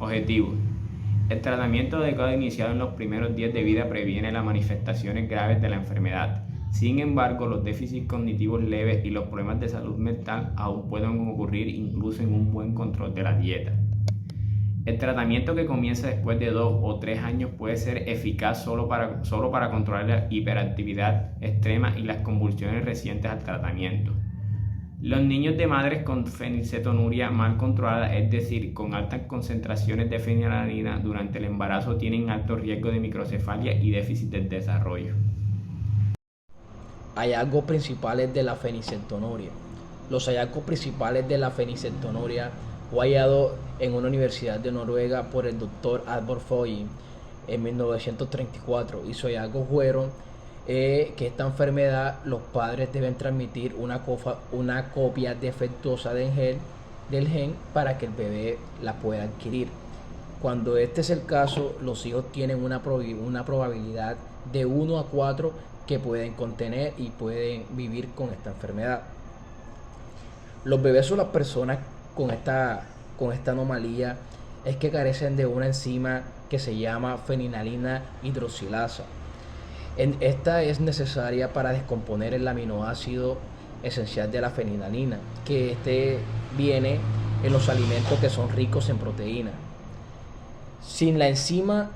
Objetivo. El tratamiento adecuado iniciado en los primeros días de vida previene las manifestaciones graves de la enfermedad. Sin embargo, los déficits cognitivos leves y los problemas de salud mental aún pueden ocurrir incluso en un buen control de la dieta. El tratamiento que comienza después de 2 o 3 años puede ser eficaz solo para controlar la hiperactividad extrema y las convulsiones recientes al tratamiento. Los niños de madres con fenilcetonuria mal controlada, es decir, con altas concentraciones de fenilalanina durante el embarazo, tienen alto riesgo de microcefalia y déficit del desarrollo. Hallazgos principales de la fenilcetonuria. Los hallazgos principales de la fenilcetonuria fue hallado en una universidad de Noruega por el doctor Albert Foyin en 1934 y sus hallazgos fueron que esta enfermedad los padres deben transmitir una copia defectuosa del gen para que el bebé la pueda adquirir. Cuando este es el caso, los hijos tienen una probabilidad de 1 a 4 que pueden contener y pueden vivir con esta enfermedad. Los bebés o las personas con esta anomalía es que carecen de una enzima que se llama fenilalanina hidroxilasa. Esta es necesaria para descomponer el aminoácido esencial de la fenilalina, que viene en los alimentos que son ricos en proteína. Sin la enzima,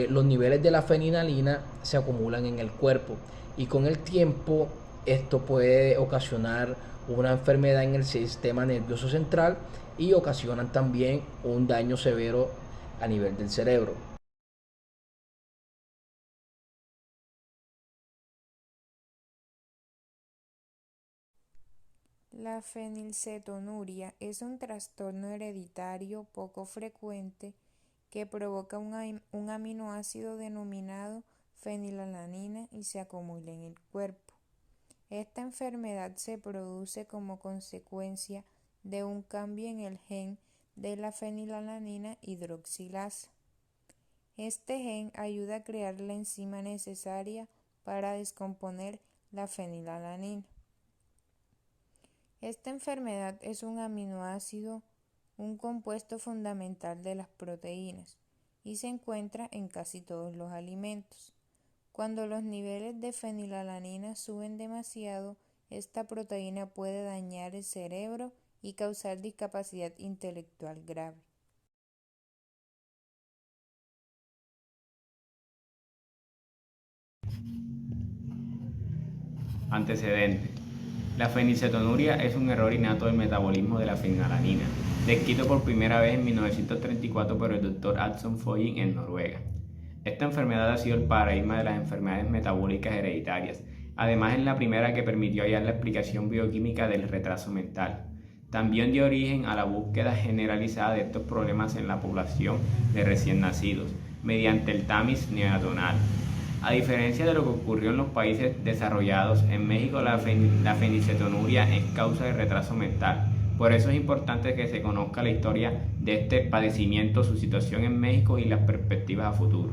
los niveles de la fenilalina se acumulan en el cuerpo y con el tiempo esto puede ocasionar una enfermedad en el sistema nervioso central y ocasionan también un daño severo a nivel del cerebro. La fenilcetonuria es un trastorno hereditario poco frecuente que provoca un aminoácido denominado fenilalanina y se acumula en el cuerpo. Esta enfermedad se produce como consecuencia de un cambio en el gen de la fenilalanina hidroxilasa. Este gen ayuda a crear la enzima necesaria para descomponer la fenilalanina. Esta enfermedad es un aminoácido, un compuesto fundamental de las proteínas, y se encuentra en casi todos los alimentos. Cuando los niveles de fenilalanina suben demasiado, esta proteína puede dañar el cerebro y causar discapacidad intelectual grave. Antecedentes. La fenilcetonuria es un error innato del metabolismo de la fenilalanina, descrito por primera vez en 1934 por el Dr. Axel Foyin en Noruega. Esta enfermedad ha sido el paradigma de las enfermedades metabólicas hereditarias. Además, es la primera que permitió hallar la explicación bioquímica del retraso mental. También dio origen a la búsqueda generalizada de estos problemas en la población de recién nacidos, mediante el tamiz neonatal. A diferencia de lo que ocurrió en los países desarrollados, en México la fenilcetonuria es causa de retraso mental. Por eso es importante que se conozca la historia de este padecimiento, su situación en México y las perspectivas a futuro.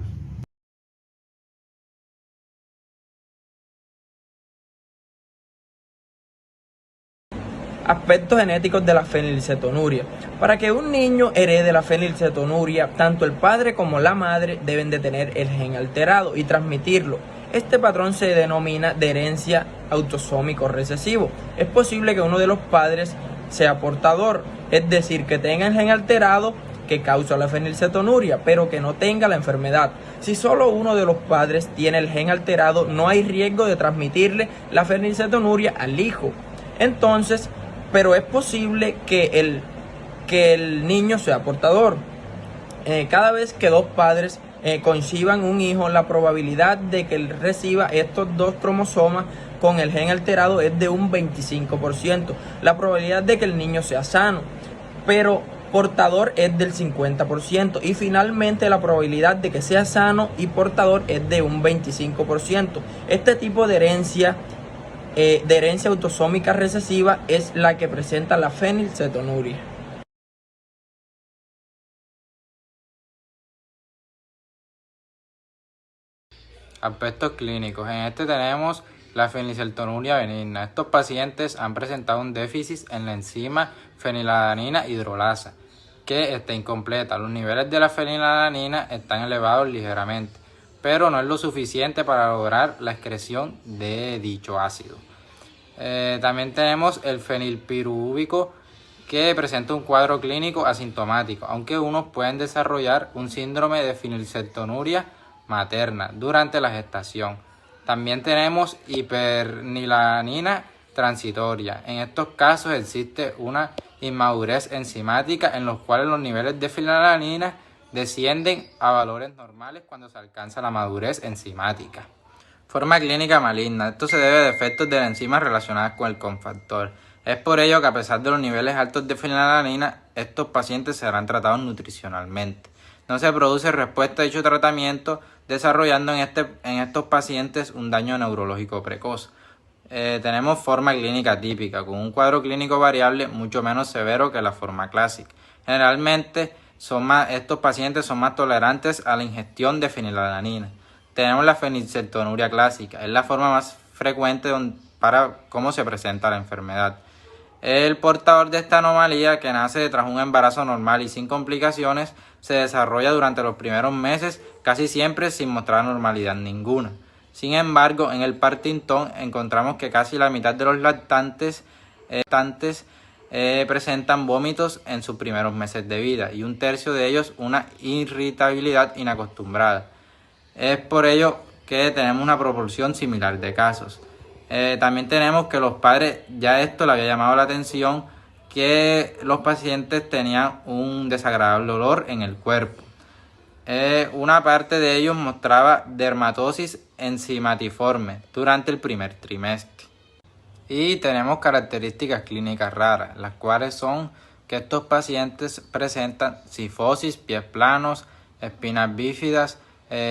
Aspectos genéticos de la fenilcetonuria. Para que un niño herede la fenilcetonuria, tanto el padre como la madre deben de tener el gen alterado y transmitirlo. Este patrón se denomina de herencia autosómico recesivo. Es posible que uno de los padres sea portador, es decir, que tenga el gen alterado que causa la fenilcetonuria, pero que no tenga la enfermedad. Si solo uno de los padres tiene el gen alterado, no hay riesgo de transmitirle la fenilcetonuria al hijo. Entonces, pero es posible que el niño sea portador. Cada vez que dos padres conciban un hijo, la probabilidad de que él reciba estos dos cromosomas con el gen alterado es de un 25%. La probabilidad de que el niño sea sano, pero portador es del 50%. Y finalmente la probabilidad de que sea sano y portador es de un 25%. Este tipo de herencia autosómica recesiva es la que presenta la fenilcetonuria. Aspectos clínicos. En este tenemos la fenilcetonuria benigna. Estos pacientes han presentado un déficit en la enzima fenilalanina hidrolasa. que está incompleta. Los niveles de la fenilalanina están elevados ligeramente, pero no es lo suficiente para lograr la excreción de dicho ácido. También tenemos el fenilpirúvico, que presenta un cuadro clínico asintomático, aunque unos pueden desarrollar un síndrome de fenilcetonuria materna durante la gestación. También tenemos hipernilanina transitoria. En estos casos existe una inmadurez enzimática en los cuales los niveles de fenilalanina descienden a valores normales cuando se alcanza la madurez enzimática. Forma clínica maligna. Esto se debe a defectos de las enzimas relacionadas con el cofactor. Es por ello que a pesar de los niveles altos de fenilalanina, estos pacientes serán tratados nutricionalmente. No se produce respuesta a dicho tratamiento, desarrollando en estos pacientes un daño neurológico precoz. Tenemos forma clínica típica, con un cuadro clínico variable mucho menos severo que la forma clásica. Generalmente estos pacientes son más tolerantes a la ingestión de fenilalanina. Tenemos la fenilcetonuria clásica, es la forma más frecuente para cómo se presenta la enfermedad. El portador de esta anomalía, que nace tras un embarazo normal y sin complicaciones, se desarrolla durante los primeros meses, casi siempre sin mostrar normalidad ninguna. Sin embargo, en el Partington encontramos que casi la mitad de los lactantes presentan vómitos en sus primeros meses de vida y un tercio de ellos una irritabilidad inacostumbrada. Es por ello que tenemos una proporción similar de casos. También tenemos que los padres, ya esto le había llamado la atención, que los pacientes tenían un desagradable olor en el cuerpo. Una parte de ellos mostraba dermatosis enzimatiforme durante el primer trimestre. Y tenemos características clínicas raras, las cuales son que estos pacientes presentan cifosis, pies planos, espinas bífidas,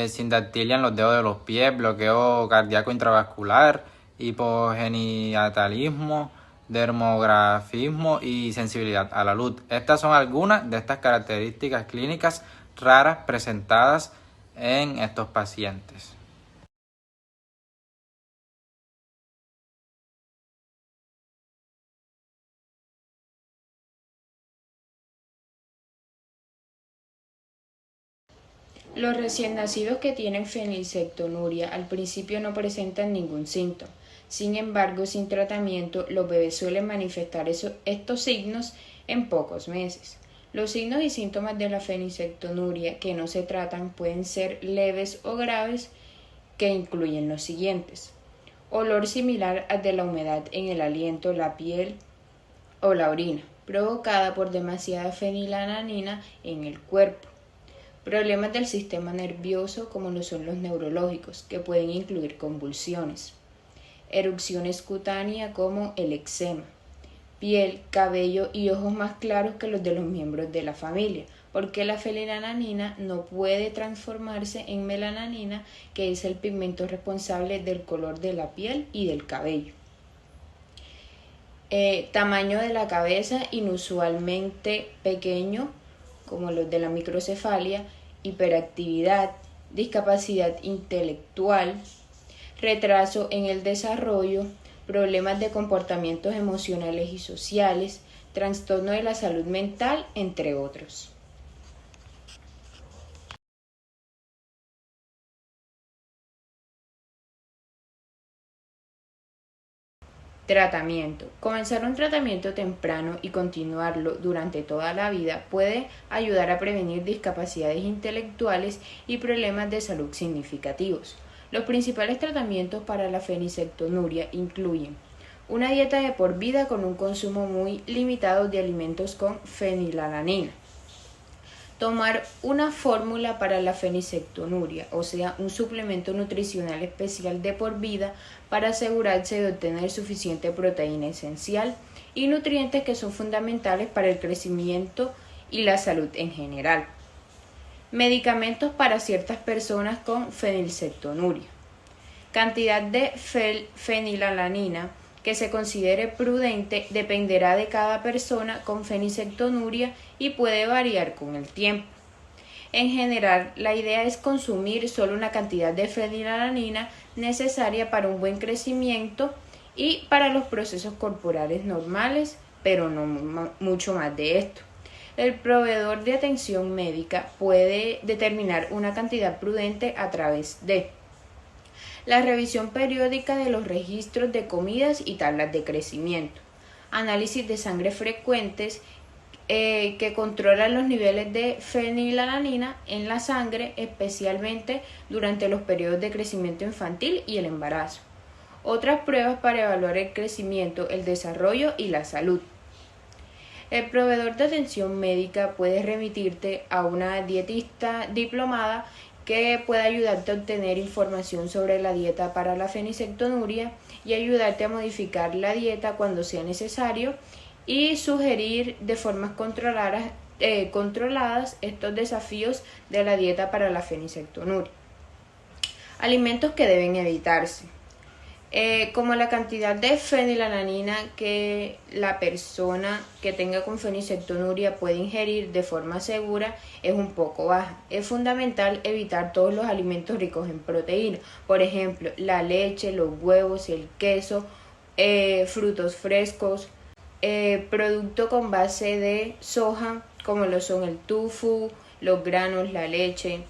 sindactilia en los dedos de los pies, bloqueo cardíaco intravascular, hipogenitalismo, dermografismo y sensibilidad a la luz. Estas son algunas de estas características clínicas raras presentadas en estos pacientes. Los recién nacidos que tienen fenilcetonuria al principio no presentan ningún síntoma. Sin embargo, sin tratamiento, los bebés suelen manifestar estos signos en pocos meses. Los signos y síntomas de la fenilcetonuria que no se tratan pueden ser leves o graves, que incluyen los siguientes: olor similar al de la humedad en el aliento, la piel o la orina, provocada por demasiada fenilalanina en el cuerpo. Problemas del sistema nervioso, como lo son los neurológicos, que pueden incluir convulsiones. Erupciones cutáneas como el eczema. Piel, cabello y ojos más claros que los de los miembros de la familia, porque la fenilalanina no puede transformarse en melanina, que es el pigmento responsable del color de la piel y del cabello. Tamaño de la cabeza inusualmente pequeño, como los de la microcefalia, hiperactividad, discapacidad intelectual, retraso en el desarrollo, problemas de comportamientos emocionales y sociales, trastorno de la salud mental, entre otros. Tratamiento. Comenzar un tratamiento temprano y continuarlo durante toda la vida puede ayudar a prevenir discapacidades intelectuales y problemas de salud significativos. Los principales tratamientos para la fenilcetonuria incluyen una dieta de por vida con un consumo muy limitado de alimentos con fenilalanina. Tomar una fórmula para la fenilcetonuria, o sea, un suplemento nutricional especial de por vida para asegurarse de obtener suficiente proteína esencial y nutrientes que son fundamentales para el crecimiento y la salud en general. Medicamentos para ciertas personas con fenilcetonuria. Cantidad de fenilalanina que se considere prudente dependerá de cada persona con fenilcetonuria y puede variar con el tiempo. En general, la idea es consumir solo una cantidad de fenilalanina necesaria para un buen crecimiento y para los procesos corporales normales, pero no mucho más de esto. El proveedor de atención médica puede determinar una cantidad prudente a través de la revisión periódica de los registros de comidas y tablas de crecimiento, análisis de sangre frecuentes que controlan los niveles de fenilalanina en la sangre, especialmente durante los periodos de crecimiento infantil y el embarazo. Otras pruebas para evaluar el crecimiento, el desarrollo y la salud. El proveedor de atención médica puede remitirte a una dietista diplomada que puede ayudarte a obtener información sobre la dieta para la fenicetonuria y ayudarte a modificar la dieta cuando sea necesario y sugerir de formas controladas estos desafíos de la dieta para la fenicetonuria. Alimentos que deben evitarse. Como la cantidad de fenilalanina que la persona que tenga con fenicetonuria puede ingerir de forma segura es un poco baja. Es fundamental evitar todos los alimentos ricos en proteína, por ejemplo, la leche, los huevos, el queso, frutos frescos, productos con base de soja, como lo son el tofu, los granos, la leche,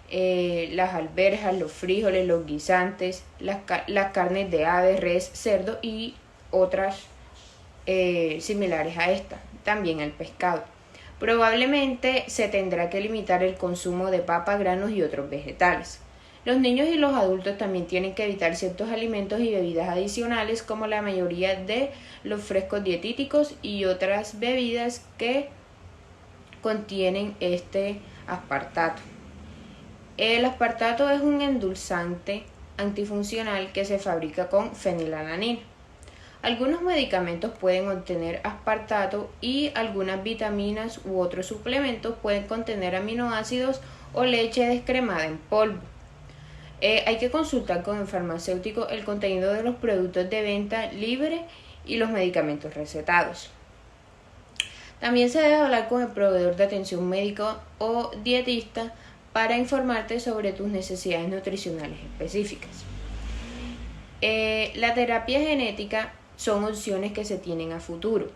las alberjas, los frijoles, los guisantes, las carnes de ave, res, cerdo y otras similares a esta, también el pescado. Probablemente se tendrá que limitar el consumo de papa, granos y otros vegetales. Los niños y los adultos también tienen que evitar ciertos alimentos y bebidas adicionales, como la mayoría de los frescos dietéticos y otras bebidas que contienen este aspartato. El aspartato es un endulzante antifuncional que se fabrica con fenilalanina. Algunos medicamentos pueden contener aspartato y algunas vitaminas u otros suplementos pueden contener aminoácidos o leche descremada en polvo. Hay que consultar con el farmacéutico el contenido de los productos de venta libre y los medicamentos recetados. También se debe hablar con el proveedor de atención médica o dietista para informarte sobre tus necesidades nutricionales específicas. La terapia genética son opciones que se tienen a futuro.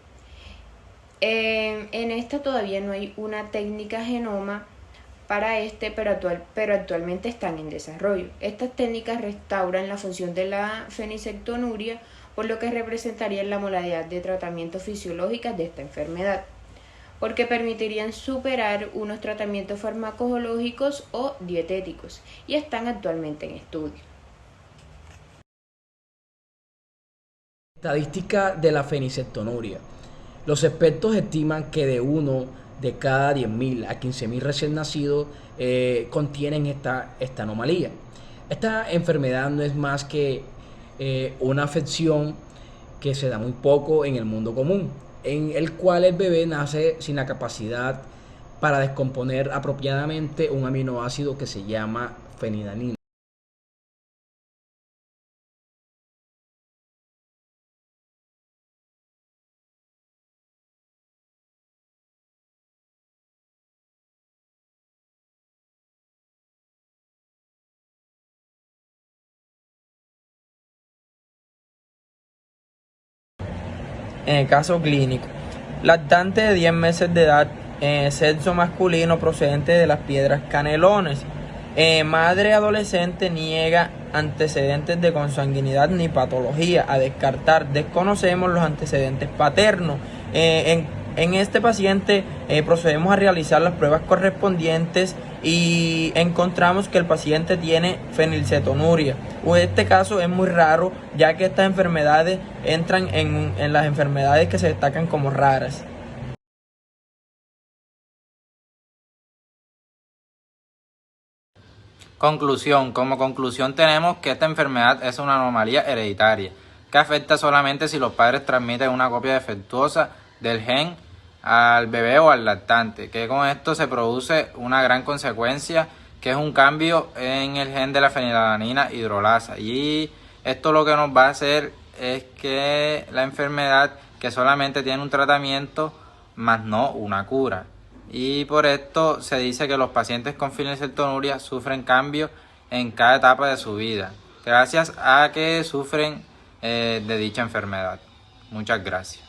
En esta todavía no hay una técnica genoma para pero actualmente están en desarrollo. Estas técnicas restauran la función de la fenicetonuria, por lo que representarían la modalidad de tratamiento fisiológica de esta enfermedad, porque permitirían superar unos tratamientos farmacológicos o dietéticos y están actualmente en estudio. Estadística de la fenicetonuria. Los expertos estiman que de 1 de cada 10.000 a 15.000 recién nacidos contienen esta anomalía. Esta enfermedad no es más que una afección que se da muy poco en el mundo común, en el cual el bebé nace sin la capacidad para descomponer apropiadamente un aminoácido que se llama fenilalanina. En el caso clínico, lactante de 10 meses de edad, sexo masculino procedente de las Piedras Canelones. Madre adolescente niega antecedentes de consanguinidad ni patología. A descartar, desconocemos los antecedentes paternos. En este paciente procedemos a realizar las pruebas correspondientes y encontramos que el paciente tiene fenilcetonuria. Este caso es muy raro, ya que estas enfermedades entran en las enfermedades que se destacan como raras. Conclusión. Como conclusión tenemos que esta enfermedad es una anomalía hereditaria que afecta solamente si los padres transmiten una copia defectuosa del gen al bebé o al lactante, que con esto se produce una gran consecuencia, que es un cambio en el gen de la fenilalanina hidrolasa, y esto lo que nos va a hacer es que la enfermedad que solamente tiene un tratamiento más no una cura, y por esto se dice que los pacientes con fenilcetonuria sufren cambios en cada etapa de su vida gracias a que sufren de dicha enfermedad. Muchas gracias.